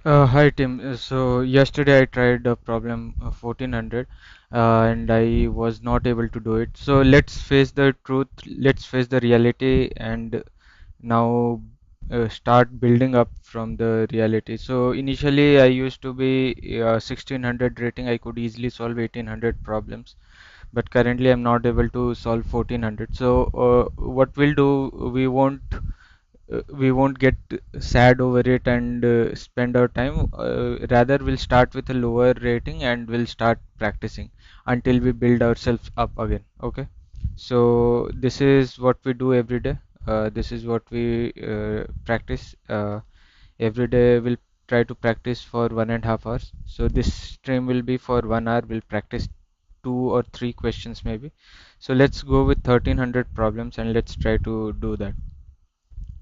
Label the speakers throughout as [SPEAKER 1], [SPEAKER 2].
[SPEAKER 1] Hi Tim. So yesterday I tried a problem 1400 and I was not able to do it. So let's face the truth, let's face the reality and now start building up from the reality. So initially I used to be 1600 rating. I could easily solve 1800 problems, but currently I'm not able to solve 1400. So what we'll do, we won't get sad over it and spend our time. Rather, we'll start with a lower rating and we'll start practicing until we build ourselves up again. Okay. So this is what we do every day. This is what we practice every day. We'll try to practice for 1.5 hours. So this stream will be for 1 hour. We'll practice two or three questions maybe. So let's go with 1300 problems and let's try to do that.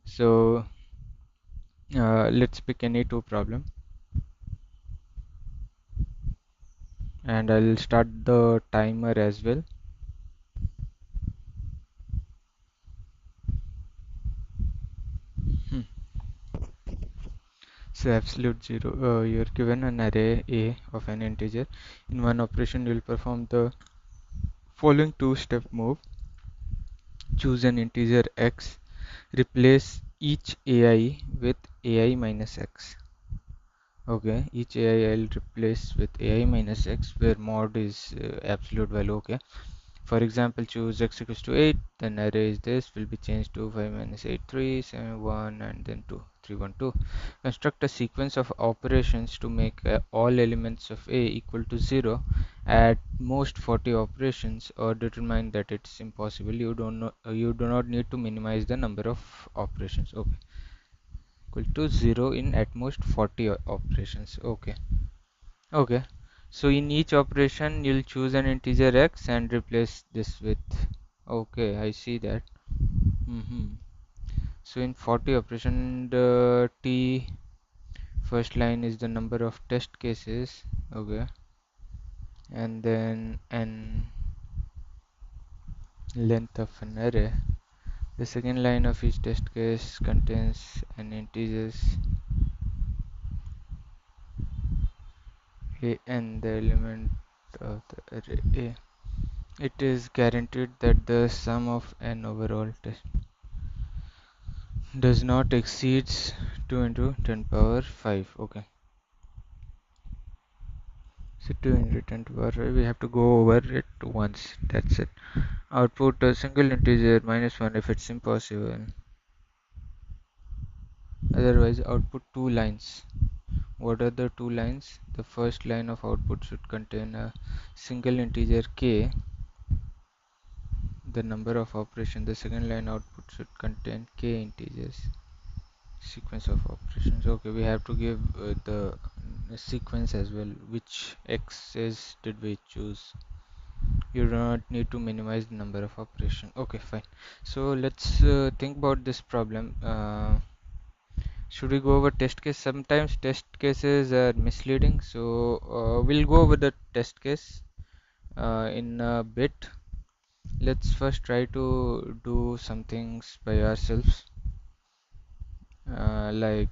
[SPEAKER 1] So let's pick any two problem and I'll start the timer as well. Hmm. So absolute zero, you're given an array A of an integer. In one operation, you'll perform the following two-step move. Choose an integer x, replace each AI with AI minus x. Okay, each AI I'll replace with AI minus x where mod is absolute value. Okay. For example, choose x equals to 8, then array is this will be changed to 5 minus 8, 3, 7, 1, and then 2, 3, 1, 2. Construct a sequence of operations to make all elements of A equal to 0 at most 40 operations, or determine that it's impossible. You do not need to minimize the number of operations. Okay, equal to 0 in at most 40 operations. Okay. Okay. So in each operation, you'll choose an integer x and replace this with. Okay, I see that. Mm-hmm. So in 40 operation, the t first line is the number of test cases. Okay, and then n length of an array. The second line of each test case contains an integers a and the element of the array a. It is guaranteed that the sum of n overall test does not exceeds 2 into 10 power 5. Okay, so 2 into 10 to power 5, we have to go over it once, that's it. Output a single integer minus 1 if it's impossible, otherwise output two lines. What are the two lines? The first line of output should contain a single integer k, the number of operations. The second line output should contain k integers, sequence of operations. Okay, we have to give the sequence as well. Which x's did we choose? You do not need to minimize the number of operation. Okay, fine. So let's think about this problem. Should we go over test case? Sometimes test cases are misleading, so we'll go over the test case in a bit. Let's first try to do some things by ourselves, like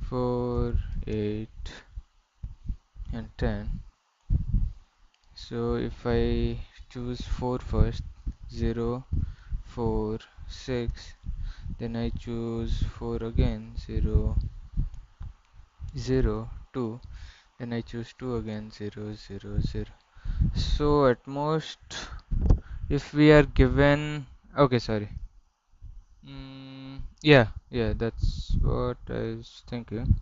[SPEAKER 1] 4, 8, and 10. So if I choose 4 first, 0, 4, 6, then I choose 4 again, 0, 0, 2, then I choose 2 again, 0, 0, 0. So at most, if we are given, okay, sorry. Yeah, that's what I was thinking.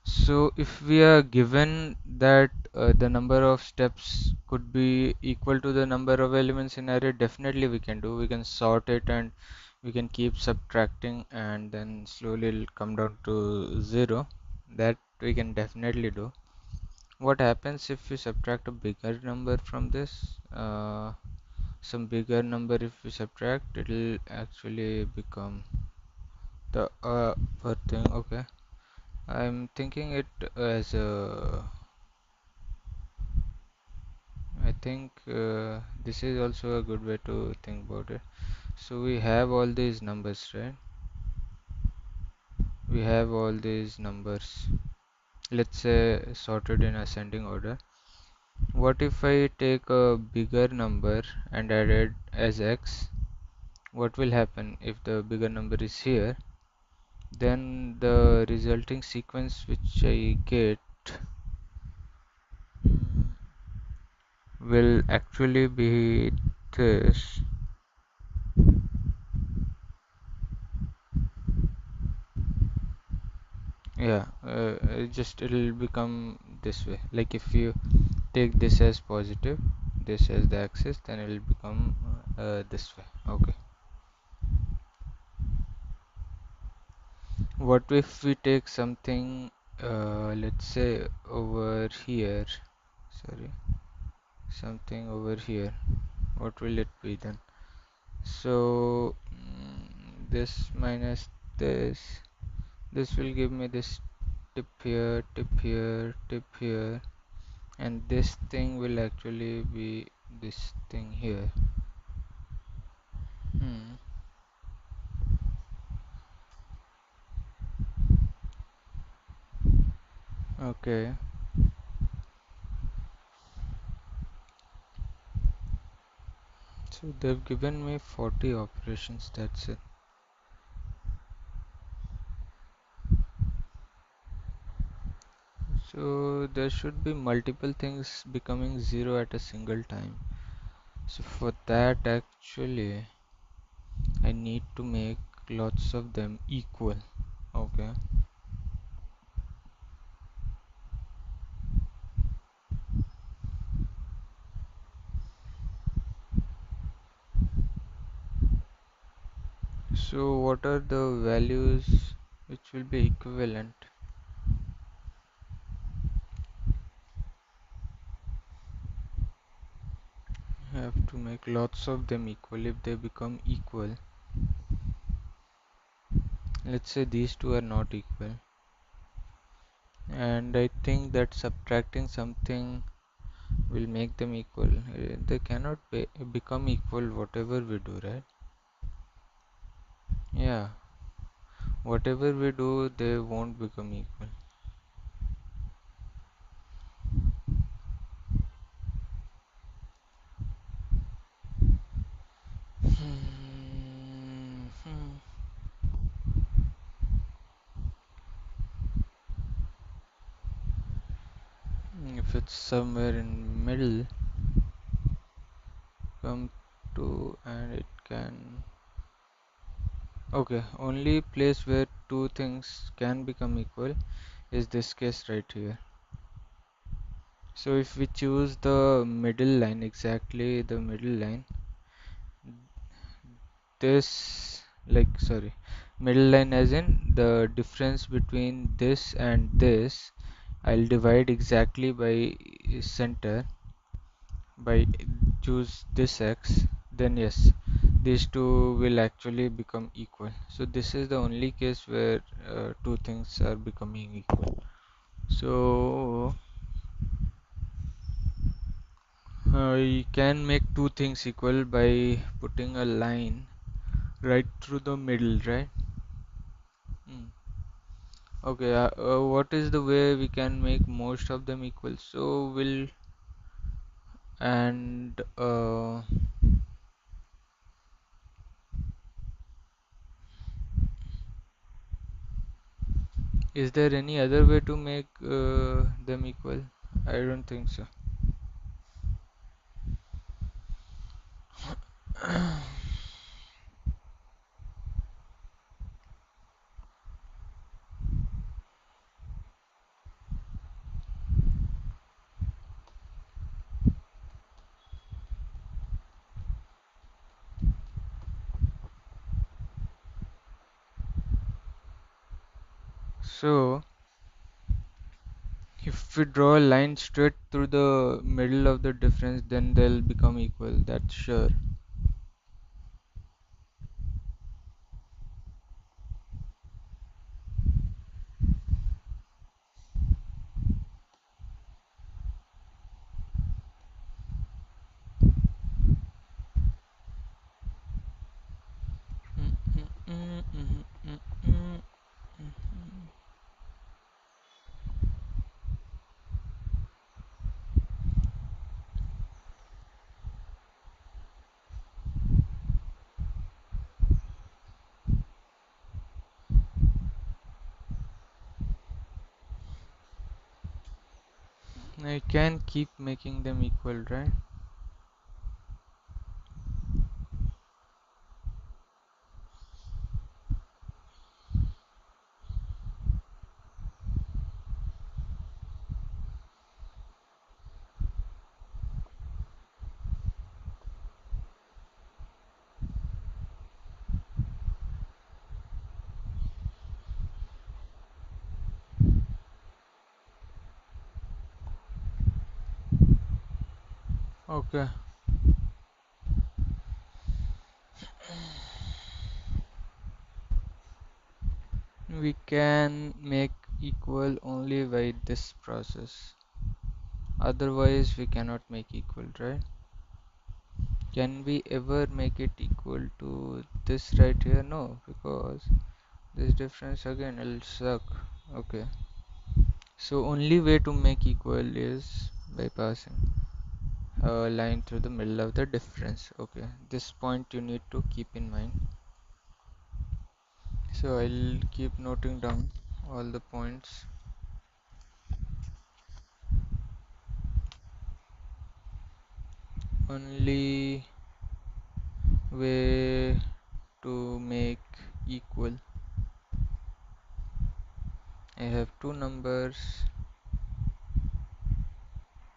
[SPEAKER 1] So if we are given that the number of steps could be equal to the number of elements in array, definitely we can do. We can sort it and we can keep subtracting and then slowly it'll come down to 0. That we can definitely do. What happens if we subtract a bigger number from this? Some bigger number if we subtract, it'll actually become the per thing. Okay, I'm thinking it as a, I think this is also a good way to think about it. So we have all these numbers, right? we have all these numbers, let's say sorted in ascending order. What if I take a bigger number and add it as x? What will happen if the bigger number is here? Then the resulting sequence which I get will actually be this. Yeah, just it'll become this way. Like if you take this as positive, this as the axis, then it'll become this way. Okay. What if we take something, let's say over here, sorry, something over here? What will it be then? So this minus this will give me this tip here, tip here, tip here, and this thing will actually be this thing here. Hmm. Okay. So they've given me 40 operations, that's it. So there should be multiple things becoming zero at a single time. So for that actually I need to make lots of them equal. Okay. So what are the values which will be equivalent? I have to make lots of them equal. If they become equal, let's say these two are not equal, and I think that subtracting something will make them equal. They cannot become equal whatever we do, right? Yeah, whatever we do they won't become equal. If it's somewhere in middle, come to, and it can, okay, only place where two things can become equal is this case right here. So if we choose the middle line, exactly the middle line, this, like, sorry, middle line as in the difference between this and this, I'll divide exactly by center, by choose this x, then yes, these two will actually become equal. So this is the only case where two things are becoming equal. So I can make two things equal by putting a line right through the middle, right? Hmm. Okay, what is the way we can make most of them equal? So we'll, and is there any other way to make them equal? I don't think so. So if we draw a line straight through the middle of the difference, then they'll become equal, that's sure. I can keep making them equal, right? Okay. We can make equal only by this process. Otherwise, we cannot make equal, right? Can we ever make it equal to this right here? No, because this difference again will suck. Okay. So only way to make equal is by passing a line through the middle of the difference. Okay. This point you need to keep in mind. So I'll keep noting down all the points. Only way to make equal. I have two numbers.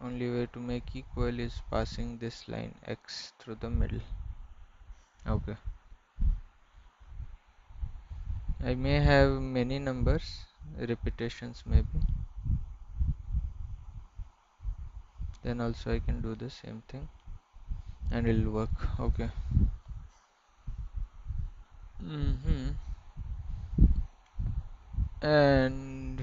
[SPEAKER 1] Only way to make equal is passing this line x through the middle. Okay. I may have many numbers, repetitions maybe. Then also I can do the same thing and it'll work. Okay. Mm-hmm. And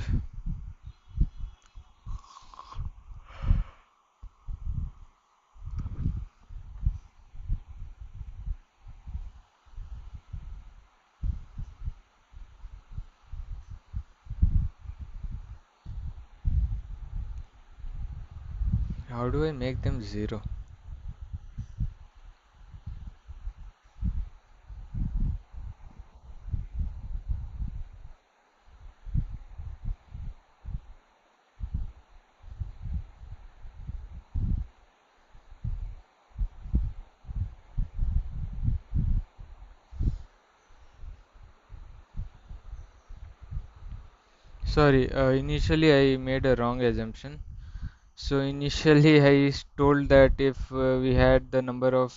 [SPEAKER 1] how do I make them zero? Sorry, initially I made a wrong assumption. So initially I told that if we had the number of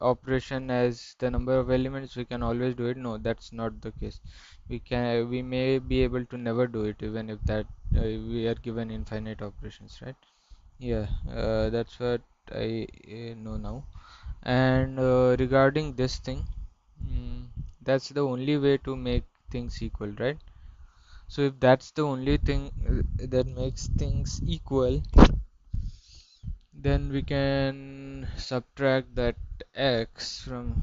[SPEAKER 1] operation as the number of elements, we can always do it. No, that's not the case. We may be able to never do it even if that we are given infinite operations, right? Yeah, that's what I know now. And regarding this thing, mm, that's the only way to make things equal, right? So if that's the only thing that makes things equal, then we can subtract that x from,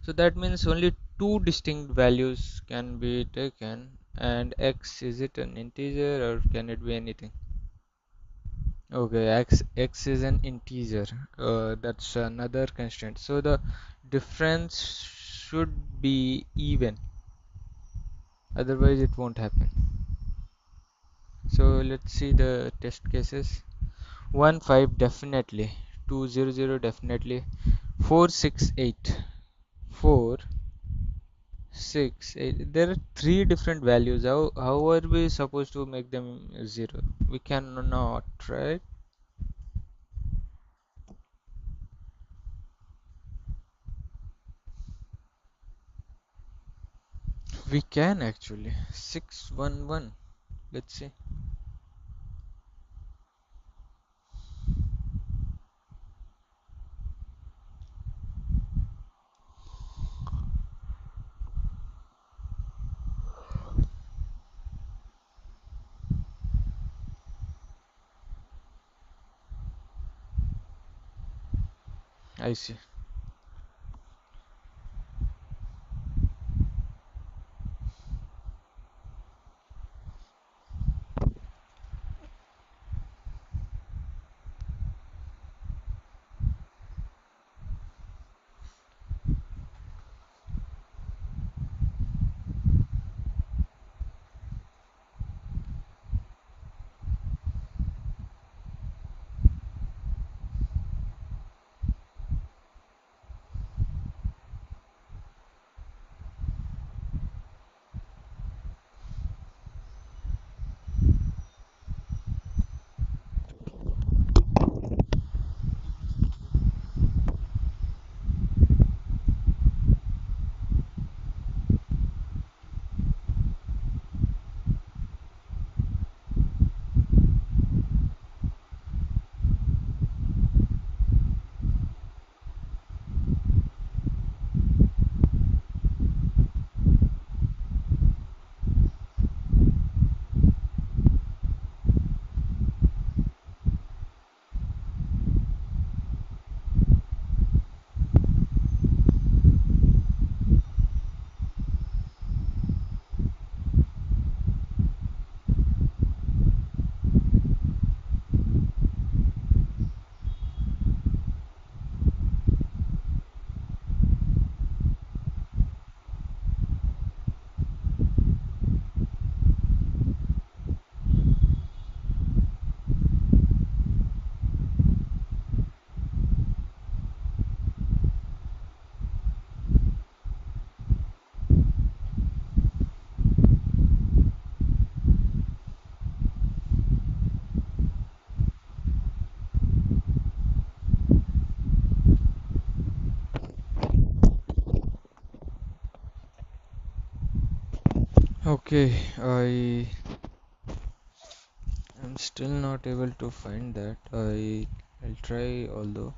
[SPEAKER 1] so that means only two distinct values can be taken. And x, is it an integer or can it be anything? Okay, x is an integer. That's another constraint, so the difference should be even, otherwise it won't happen. So let's see the test cases. 1 5 definitely, 2 0 0 definitely, 4 6 8, 4 6 8. There are three different values. How are we supposed to make them zero? We cannot, right? We can actually. 6 1 1. Let's see. I see. Okay, am still not able to find that. I'll try although.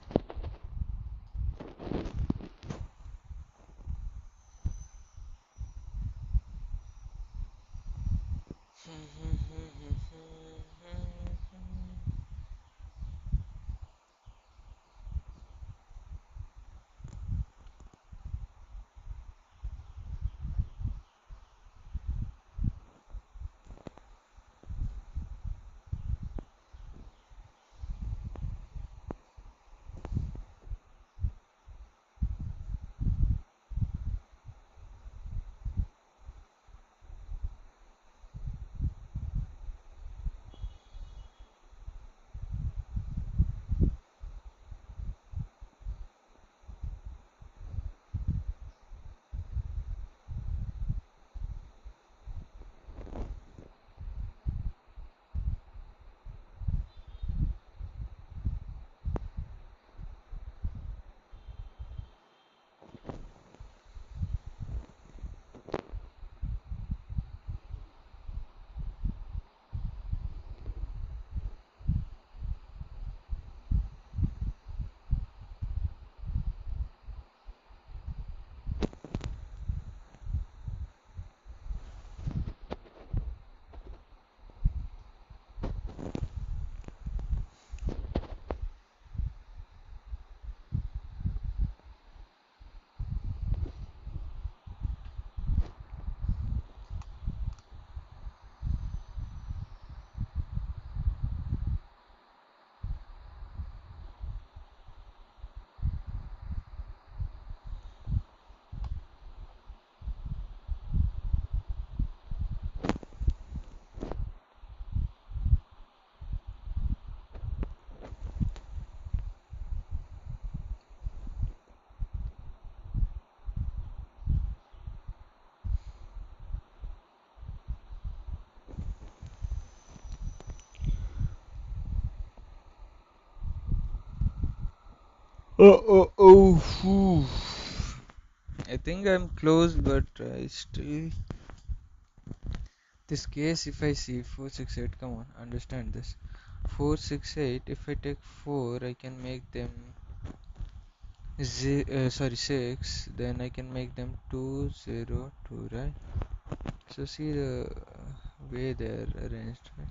[SPEAKER 1] Phew. I think I'm close, but I still. This case, if I see 468, come on, understand this. 468, if I take 4, I can make them sorry 6, then I can make them 202, right? So see the way they're arranged, right?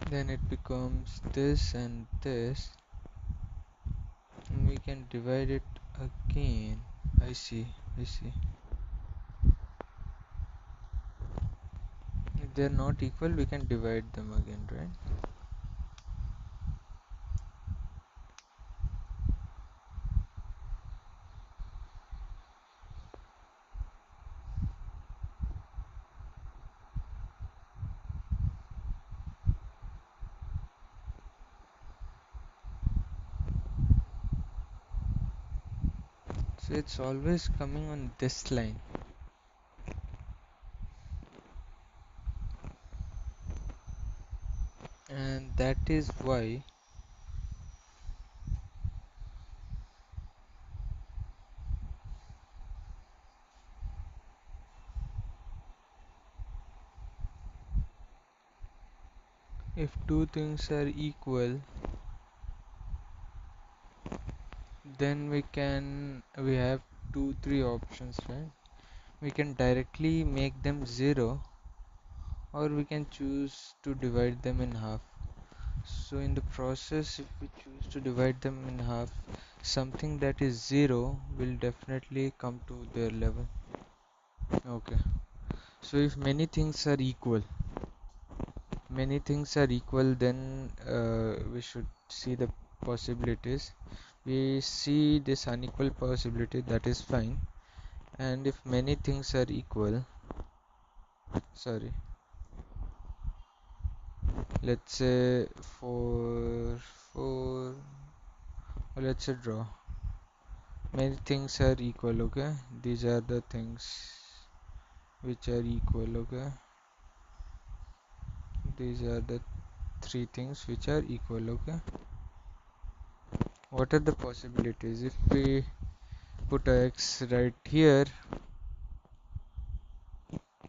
[SPEAKER 1] Then it becomes this and this, and we can divide it again. I see. If they're not equal, we can divide them again, right? So it's always coming on this line, and that is why if two things are equal, then we have three options, right? We can directly make them 0, or we can choose to divide them in half. So in the process, if we choose to divide them in half, something that is 0 will definitely come to their level. Okay, so if many things are equal, then we should see the possibilities. We see this unequal possibility, that is fine. And if many things are equal, sorry, let's say 4 4, or let's say draw, many things are equal, okay? These are the things which are equal, okay? These are the three things which are equal, okay? What are the possibilities? If we put a x right here,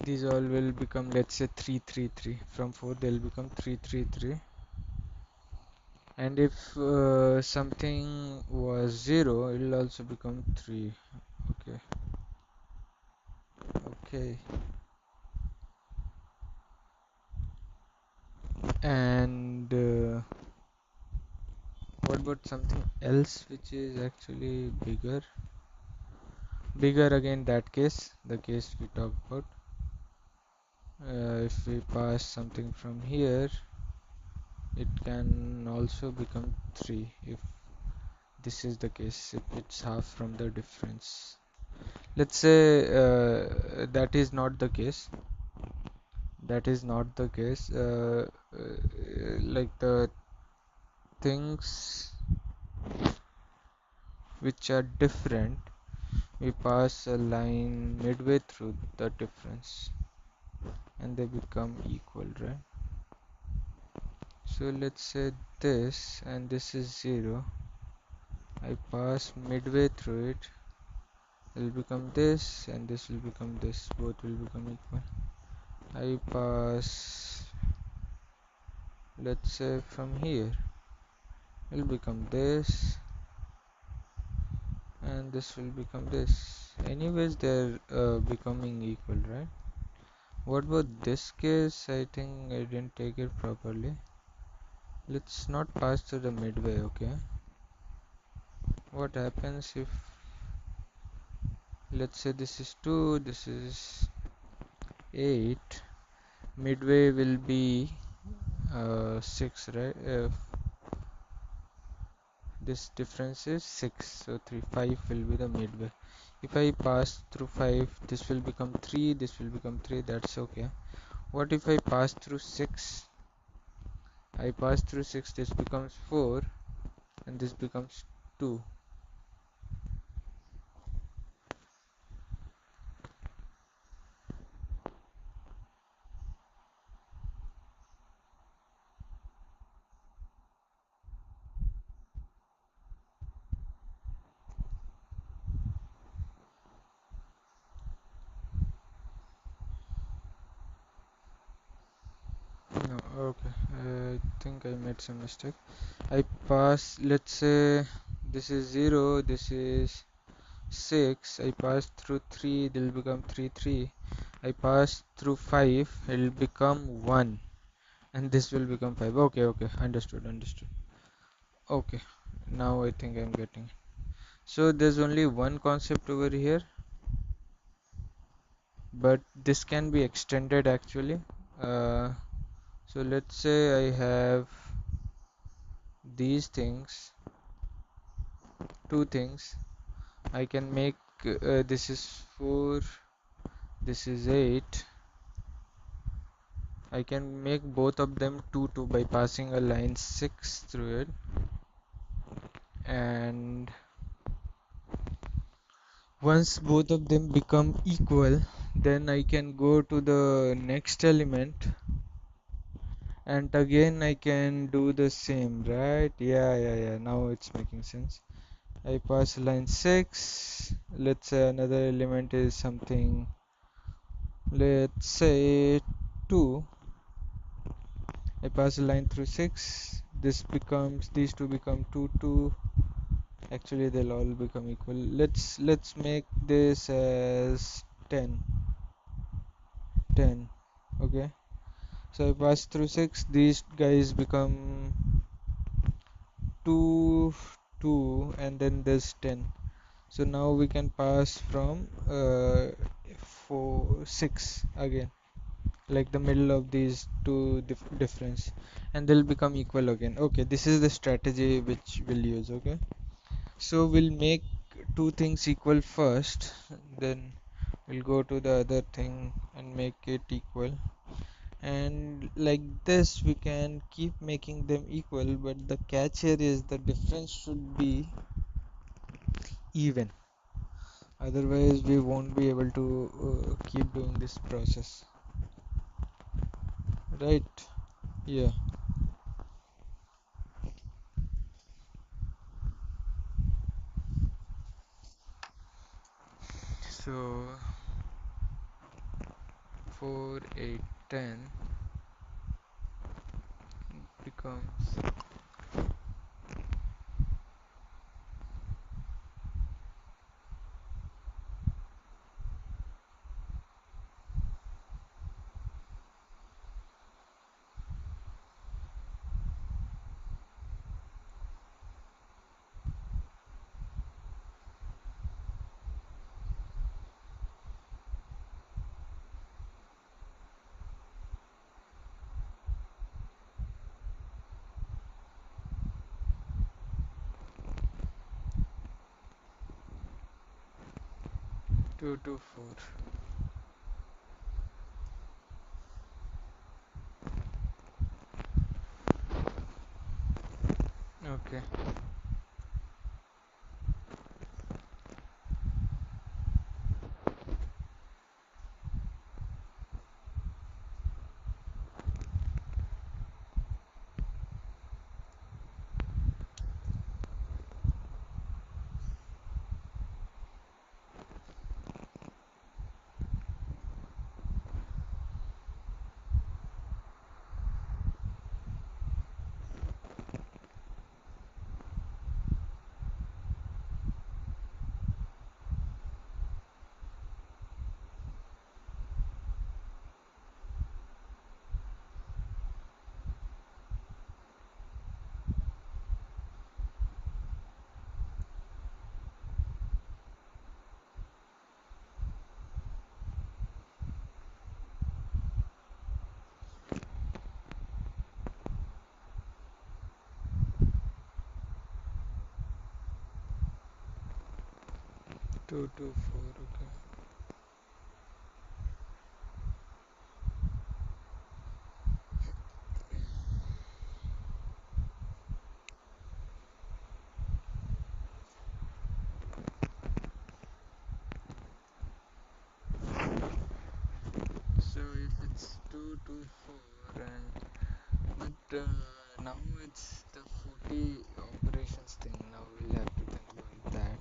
[SPEAKER 1] these all will become, let's say, 333. From 4 they'll become 333. And if something was 0, it will also become 3. Okay. Okay. And what about something else which is actually bigger again, that case, the case we talked about. If we pass something from here, it can also become 3 if this is the case, if it's half from the difference. Let's say that is not the case, like the things which are different, we pass a line midway through the difference and they become equal, right? So let's say this and this is 0, I pass midway through it, it will become this and this will become this, both will become equal. I pass, let's say, from here, it will become this and this will become this. Anyways, they're becoming equal, right? What about this case? I think I didn't take it properly. Let's not pass to the midway, okay? What happens if, let's say, this is 2, this is 8, midway will be 6, right? This difference is 6, so 3 5 will be the midway. If I pass through 5, this will become 3, this will become 3, that's okay. What if I pass through 6? I pass through 6, this becomes 4 and this becomes 2. No, okay, I think I made some mistake. I pass, let's say this is 0, this is 6, I pass through 3, they'll become 3 3. I pass through 5, it'll become 1 and this will become 5. Okay, okay, understood. Okay, now I think I'm getting it. So there's only one concept over here, but this can be extended actually. So let's say I have these things, two things. I can make this is 4, this is 8. I can make both of them 2 2 by passing a line 6 through it, and once both of them become equal, then I can go to the next element and again I can do the same, right? Yeah, now it's making sense. I pass line 6, let's say another element is something, let's say 2. I pass a line through 6, this becomes, these two become 2 2. Actually they'll all become equal. Let's make this as 10 10. Okay, so I pass through 6, these guys become 2 2 and then there's 10. So now we can pass from 4 6 again, like the middle of these two difference, and they'll become equal again. Okay, this is the strategy which we'll use. Okay, so we'll make two things equal first, then we'll go to the other thing and make it equal, and like this we can keep making them equal, but the catch here is the difference should be even, otherwise we won't be able to keep doing this process, right? Yeah. So 4, 8, 10 becomes 2 to 4. Okay. 2 to 4. Okay. So if it's 2 to 4 and but now it's the 40 operations thing. Now we'll have to think about that.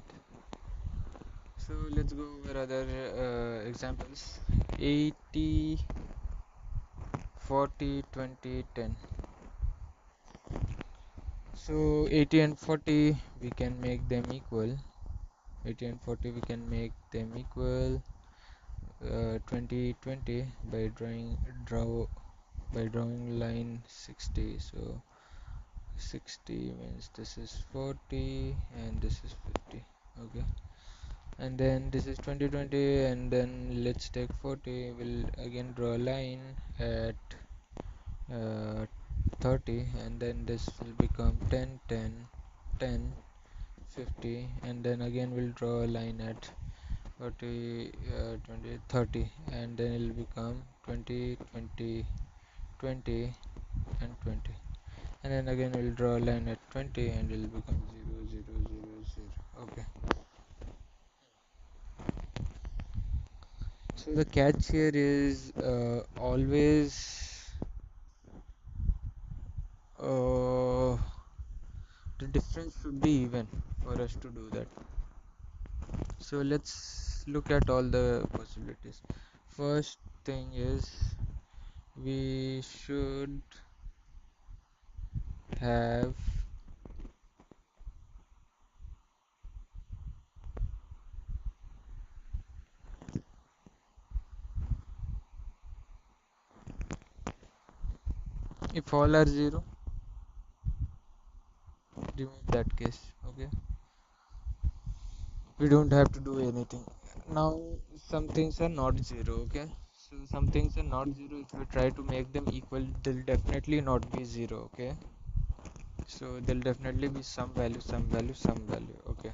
[SPEAKER 1] So let's go over other examples. 80, 40, 20, 10. So 80 and 40 we can make them equal. 80 and 40 we can make them equal. 20, 20 by drawing line 60. So 60 means this is 40 and this is 50. Okay, and then this is 20, 20, and then let's take 40. We'll again draw a line at uh, 30, and then this will become 10, 10, 10, 50, and then again we'll draw a line at 40, 20, 30, and then it will become 20, 20, 20, and 20, and then again we'll draw a line at 20 and it will become 0, 0, 0, 0. Okay, so the catch here is always uh, the difference should be even for us to do that. So let's look at all the possibilities. First thing is we should have if all are 0, remove that case. Okay, we don't have to do anything. Now some things are not 0. Okay, so some things are not 0. If you try to make them equal, they'll definitely not be 0. Okay, so there'll definitely be some value, some value, some value. Okay,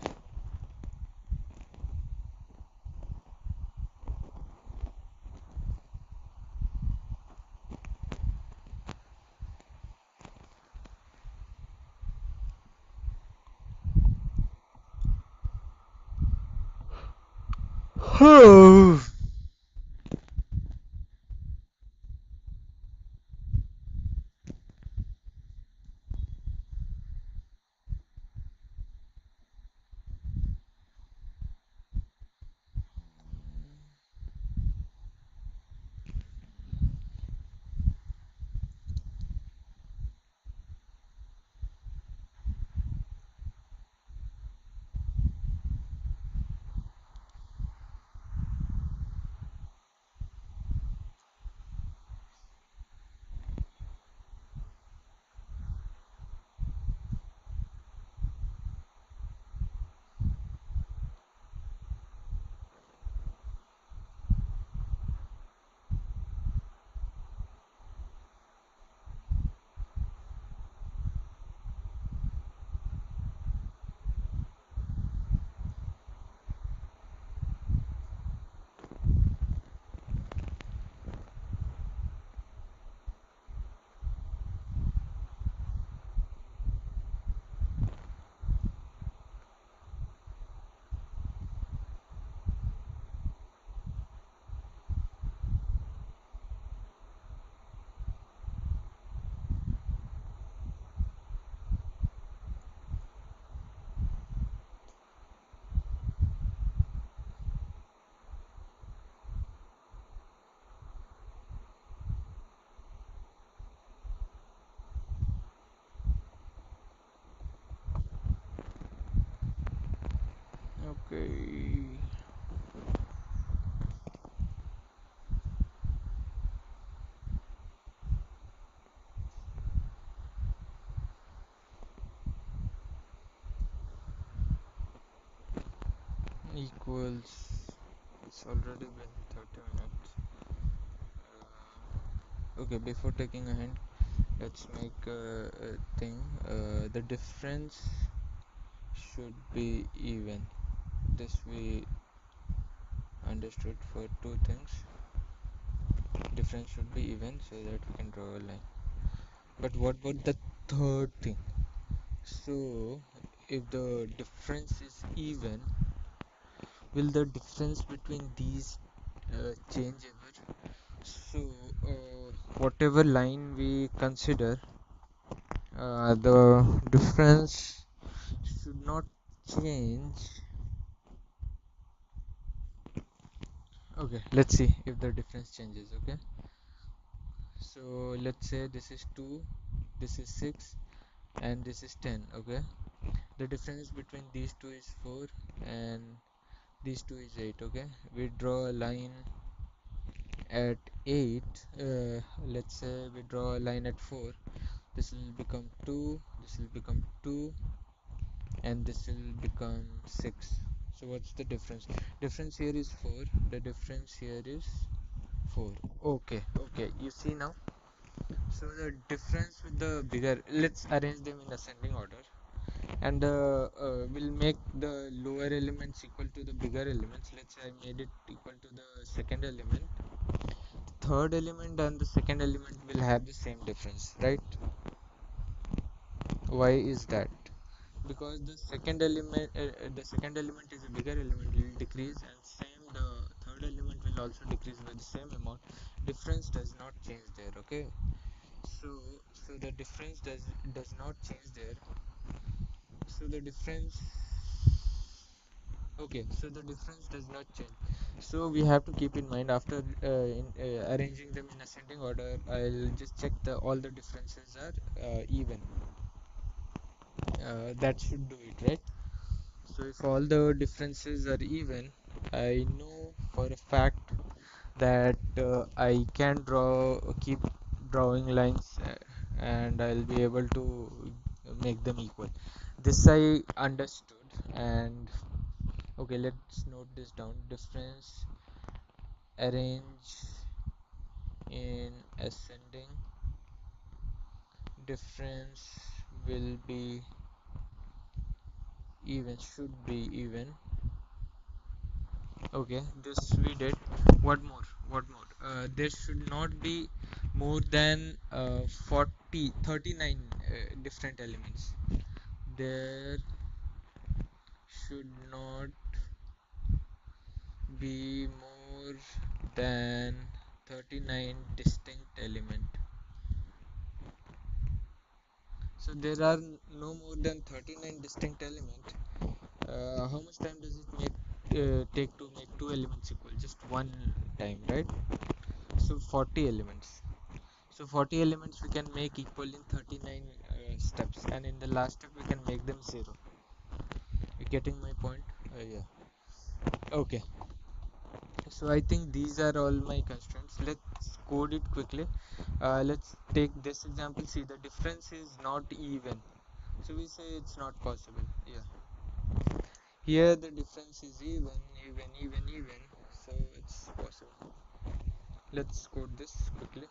[SPEAKER 1] equals, it's already been 30 minutes. Okay, before taking a hint, let's make a thing. The difference should be even. This we understood for two things. Difference should be even so that we can draw a line. But what about the third thing? So, if the difference is even, will the difference between these change ever? So, whatever line we consider, the difference should not change. Okay, let's see if the difference changes. Okay, so let's say this is 2, this is 6, and this is 10. Okay, the difference between these two is 4, and these two is 8. Okay, we draw a line at 8. Let's say we draw a line at 4. This will become 2, this will become 2, and this will become 6. So what's the difference? Difference here is 4. The difference here is 4. Okay, you see now. So the difference with the bigger, let's arrange them in ascending order, and we'll make the lower elements equal to the bigger elements. Let's say I made it equal to the second element. Third element and the second element will have the same difference, right? Why is that? Because the second element is a bigger element, will decrease, and same the third element will also decrease by the same amount. Difference does not change there. Okay, so the difference does not change there. So the difference, okay, so the difference does not change. So we have to keep in mind, after arranging them in ascending order, I'll just check the all the differences are even. That should do it, right? So if all the differences are even, I know for a fact that I can keep drawing lines, and I'll be able to make them equal. This I understood, and okay, let's note this down. Difference arrange in ascending. Difference will be even, should be even. Okay, this we did. What more? What more? There should not be more than 39 different elements. There should not be more than 39 distinct element. So there are no more than 39 distinct element. How much time does it take to make two elements equal? Just one time, right? So 40 elements. So 40 elements we can make equal in 39 steps, and in the last step we can make them 0. You getting my point? Yeah. Okay. So I think these are all my constraints. Let's code it quickly. Let's take this example. See, the difference is not even. So we say it's not possible. Yeah. Here the difference is even. So it's possible. Let's code this quickly.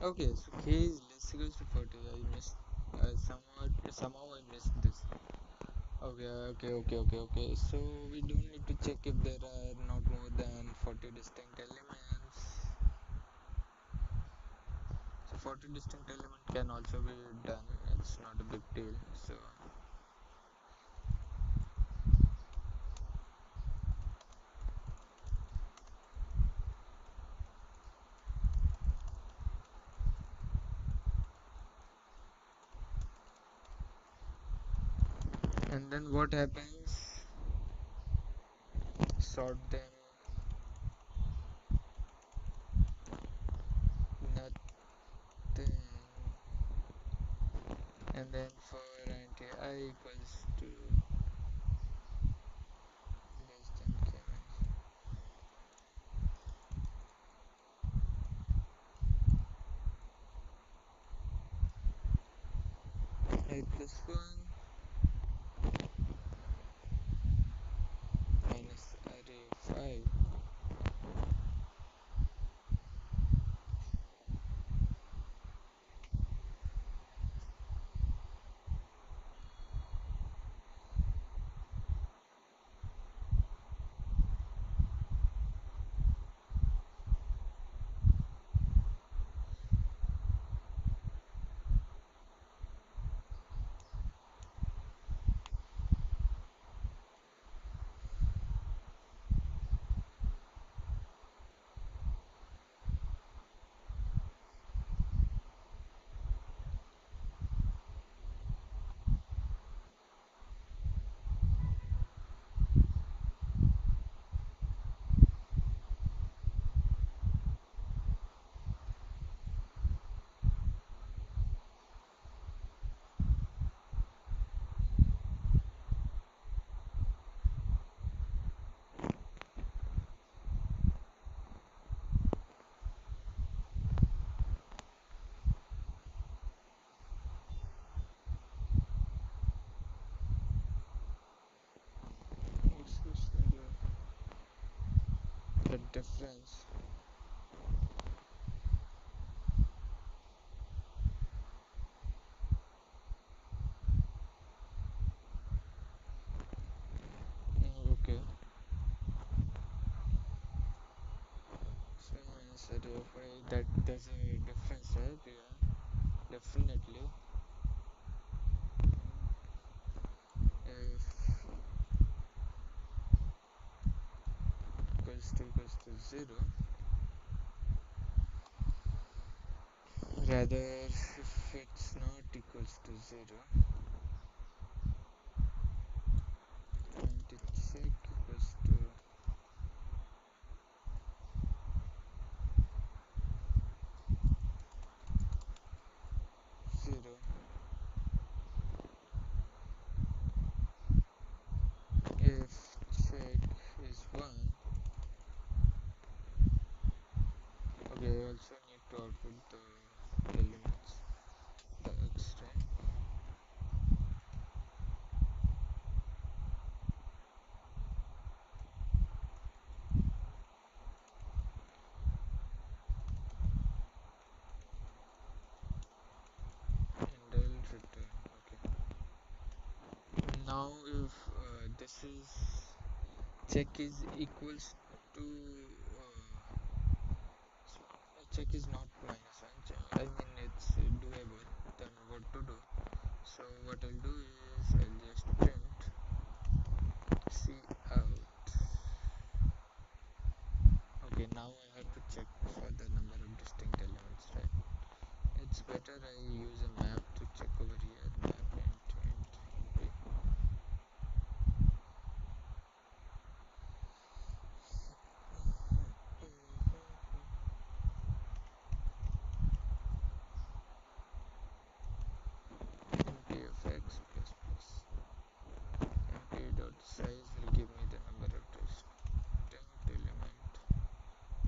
[SPEAKER 1] Okay, so k is less equals to 40. I missed. Somehow I missed this. Okay. So we don't need to check if there are not more than 40 distinct elements. So 40 distinct elements can also be done. It's not a big deal. So and then what happens? Sort them. Nothing. And then for anti I equals to less than k minus I plus 1 minus array 5. This is the difference. Okay. So minus array of 5. That there's a difference, right? Yeah. Definitely. If equals to 0, rather if it's not equals to 0, and to check equals to 0. If check is 1, okay, I also need to output the elements, the extra. And I'll return. Okay. Now if this is check is equals to check is not minus 1. I mean it's doable. Then what to do? So what I'll do is I'll just print C out. Okay, now I have to check for the number of distinct elements, right? It's better I use a map to check over here. Map int b. Np of x plus plus np dot size will give me the number of distinct element.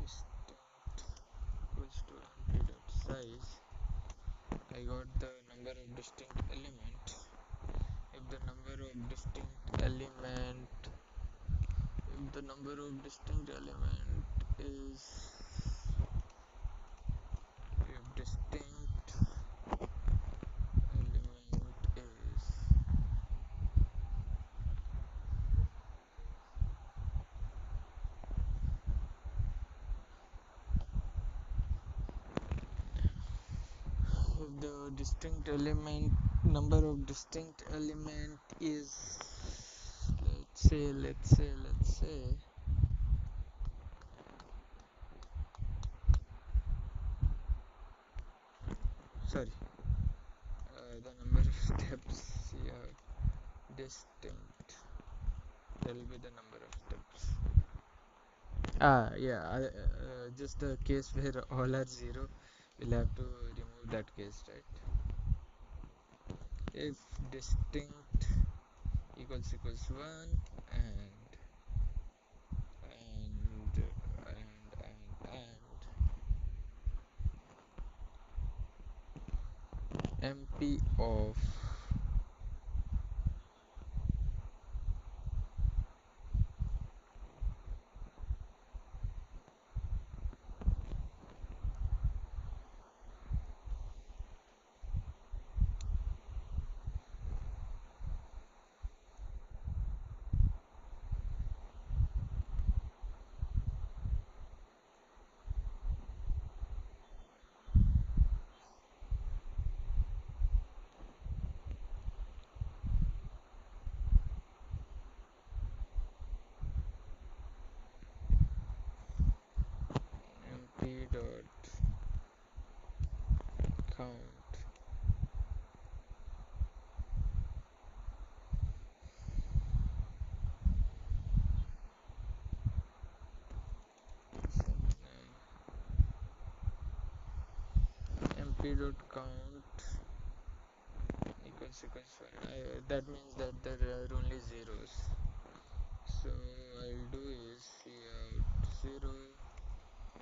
[SPEAKER 1] Distinct equals to np dot size. I got the number of distinct element. If the number of distinct element if the number of distinct element is if distinct element is if the distinct element number of distinct element is, let's say sorry, the number of steps here distinct, there will be the number of steps. Yeah, just the case where all are zero, we'll have to remove that case, right? If distinct equals 1 and and MP of MP dot count MP dot count equals 1. That means that there are only zeros. So I'll do is out 0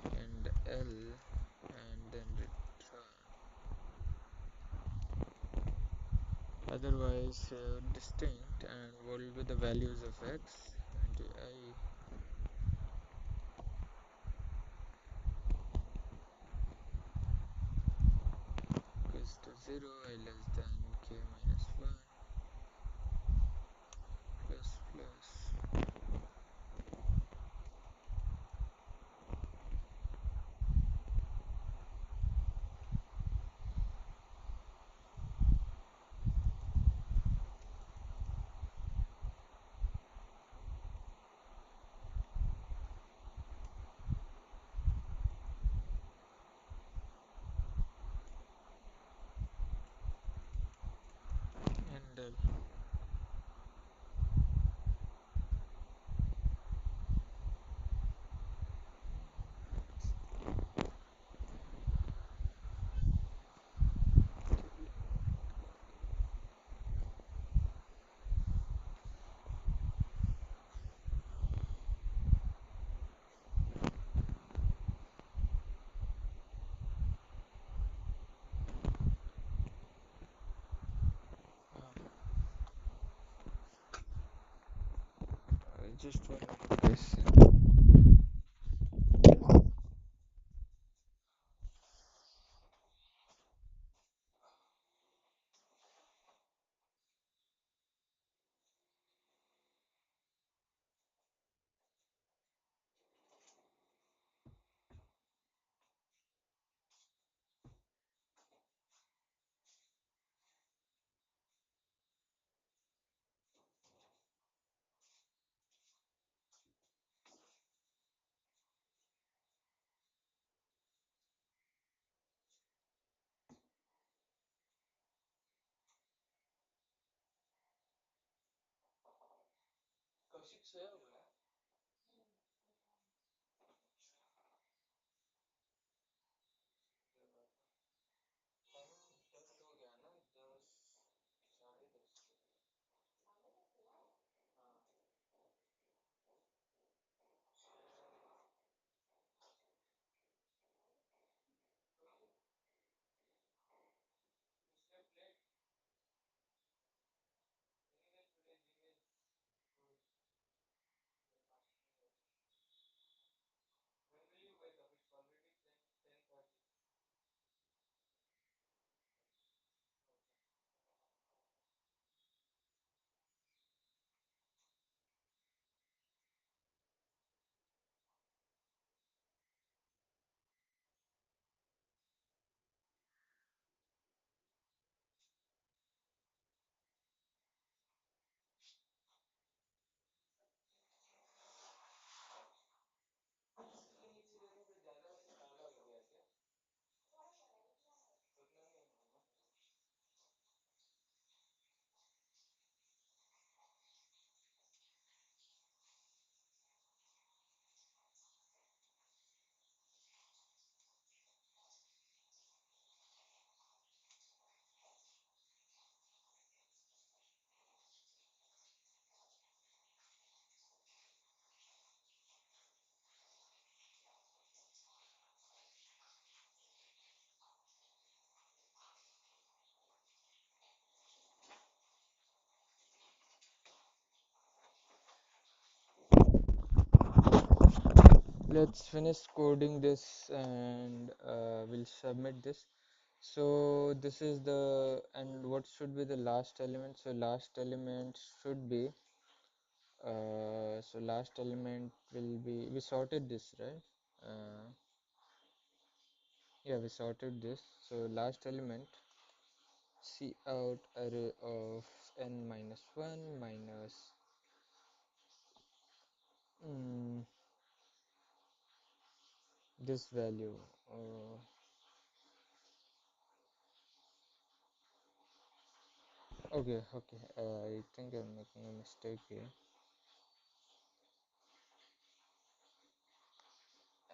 [SPEAKER 1] and L and then return. Otherwise distinct, and what will be the values of x and I equals to 0, I less than k minus 1 plus and just one question. let's finish coding this and we'll submit this. So this is the, and what should be the last element? So last element should be so last element will be, we sorted this, right? Yeah, we sorted this. So last element, C out array of n minus 1 minus mm, this value. Okay. I think I'm making a mistake here.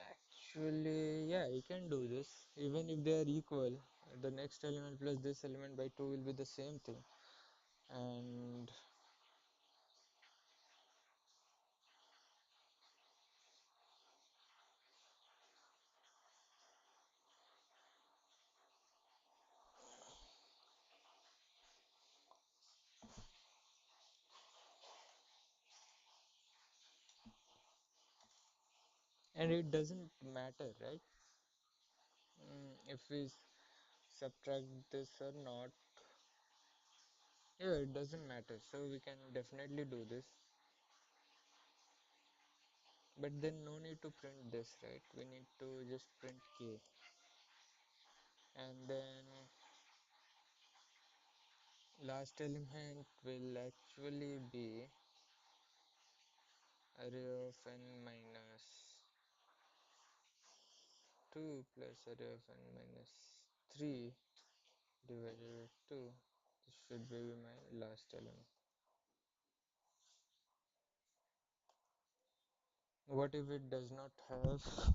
[SPEAKER 1] Actually, yeah, you can do this. Even if they are equal, the next element plus this element by 2 will be the same thing. And it doesn't matter, right? If we subtract this or not, yeah, it doesn't matter. So we can definitely do this. But then no need to print this, right? We need to just print k. And then last element will actually be array of n minus 2 plus array of n minus 3 divided by 2. This should be my last element. What if it does not have?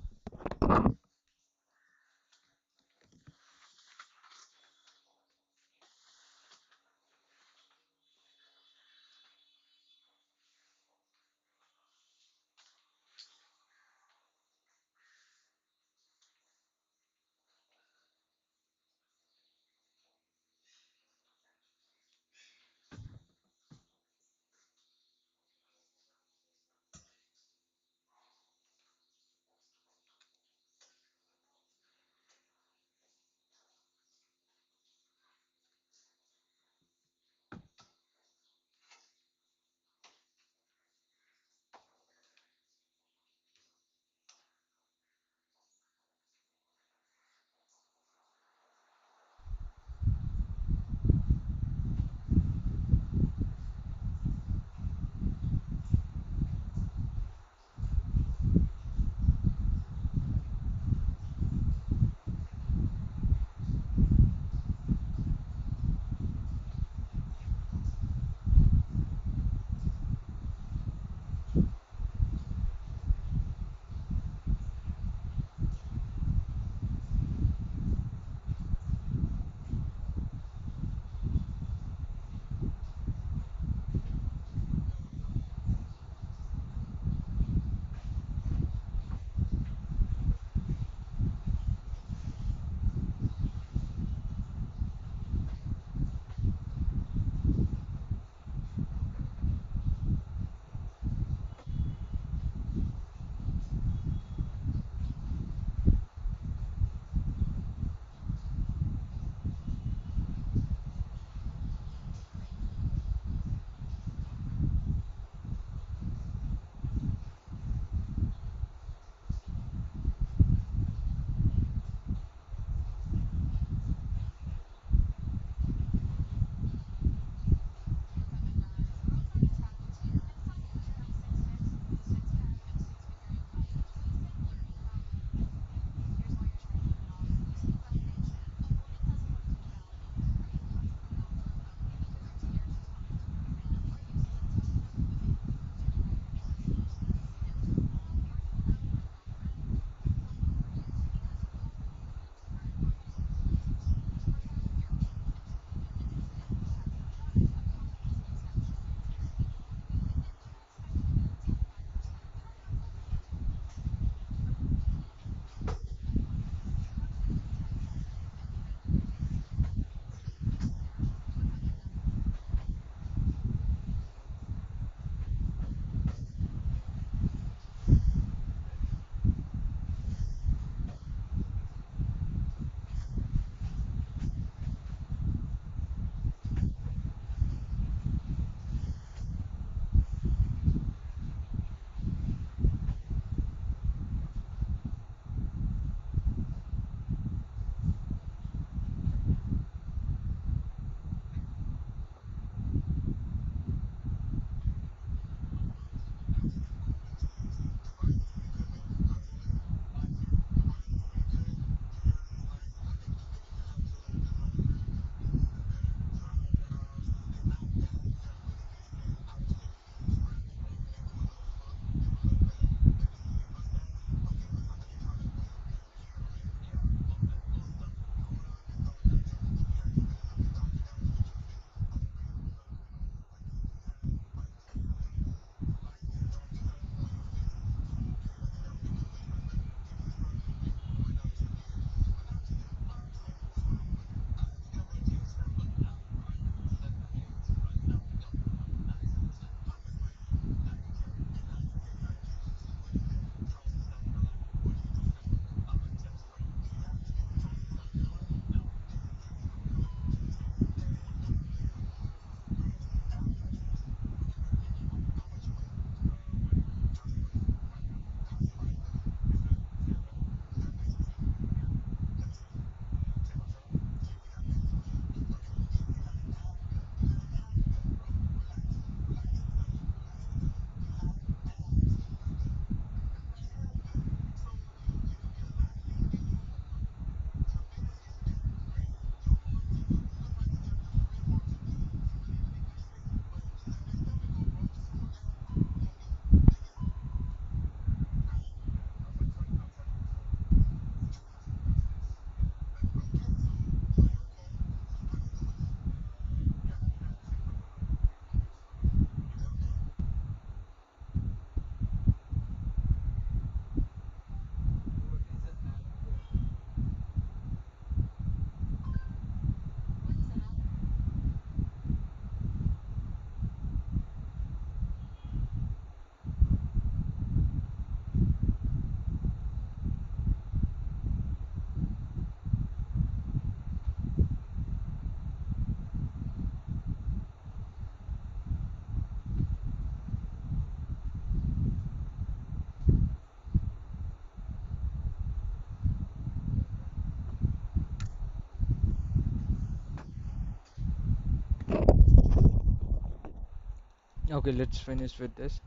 [SPEAKER 1] Okay, let's finish with this.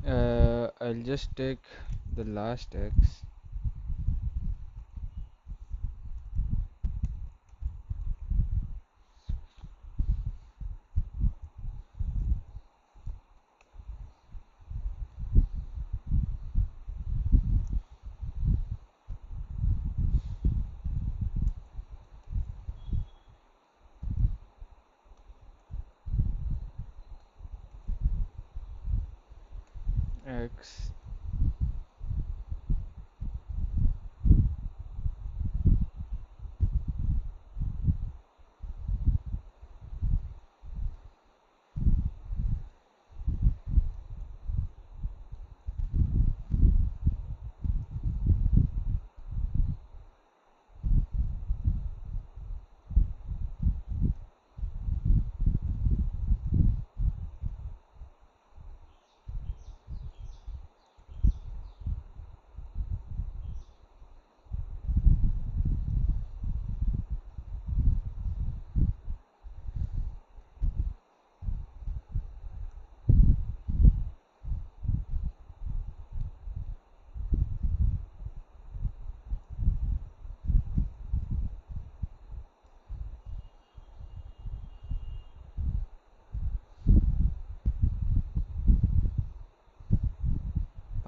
[SPEAKER 1] I'll just take the last x. X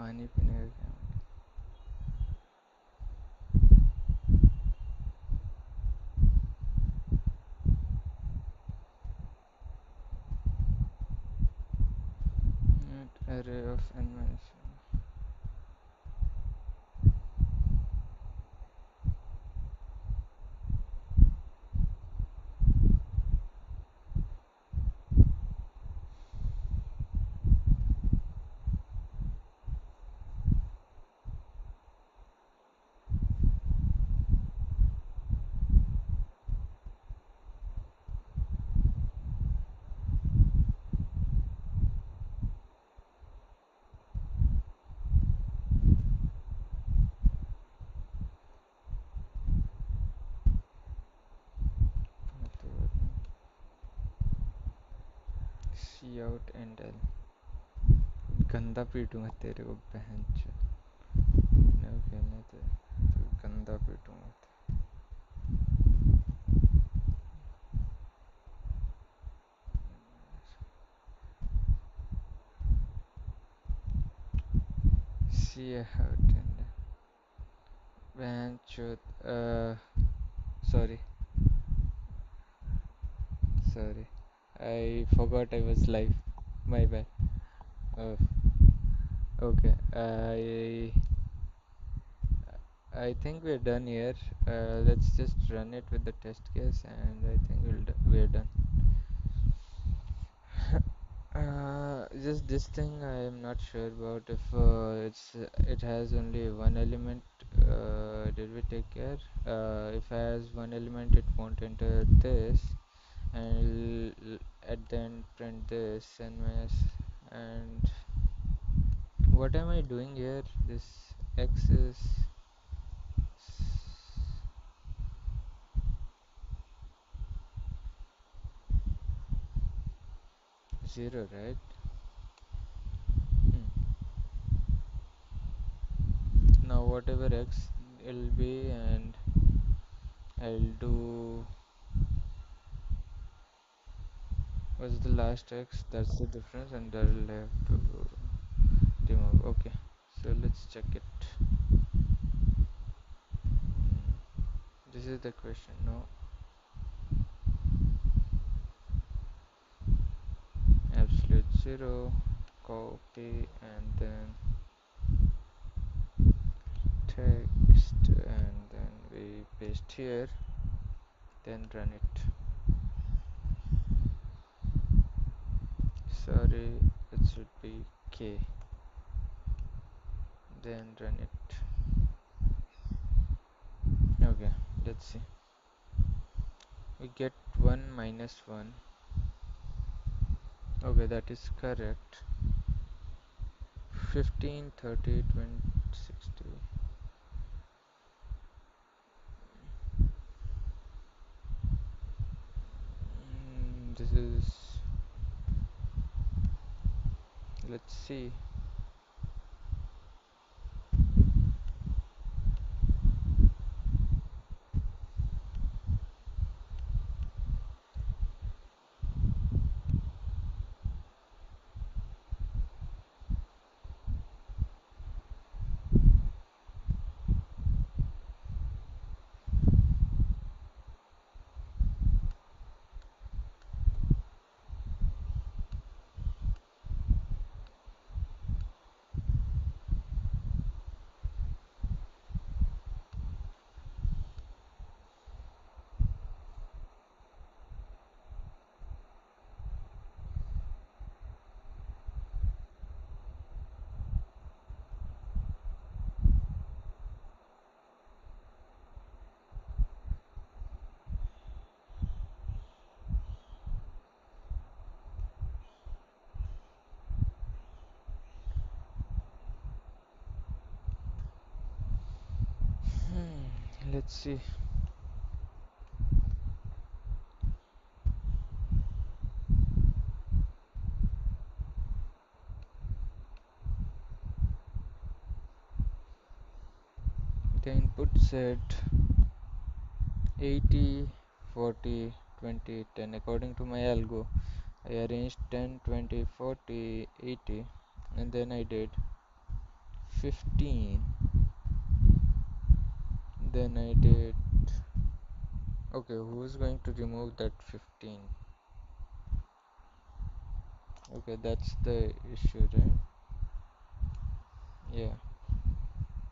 [SPEAKER 1] पानी पीने का क्या array of n minus 1. Cout endl गंदा पीटूंगा तेरे को बहन चो नहीं कहने तो गंदा पीटूंगा सी आउट एंड बहन चो sorry sorry I forgot I was live. My bad. Uh, okay. I think we're done here. Let's just run it with the test case, and I think we're done. Just this thing, I am not sure about if it has only one element. Did we take care? If it has one element, it won't enter this, and at the end print this and minus. And what am I doing here? This x is 0, right? Hmm. Now whatever x will be, and I'll do what's the last x, that's the difference, and that will have to remove. Okay, so let's check it. This is the question. No, absolute 0, copy, and then text, and then we paste here, then run it. Sorry, it should be k, then run it. Okay, let's see. We get 1 minus 1. Okay, that is correct. 15, 30, 20, 60. This is see. Let's see. The input said 80, 40, 20, 10. According to my algo, I arranged 10, 20, 40, 80, and then I did 15. Then I did. Okay, who's going to remove that 15? Okay, that's the issue, right? Yeah,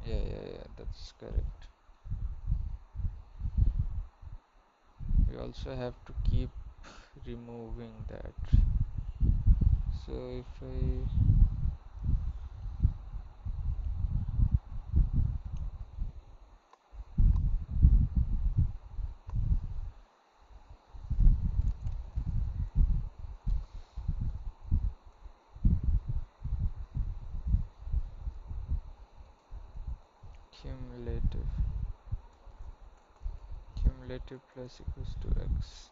[SPEAKER 1] yeah, that's correct. We also have to keep removing that. So if I cumulative plus equals to x,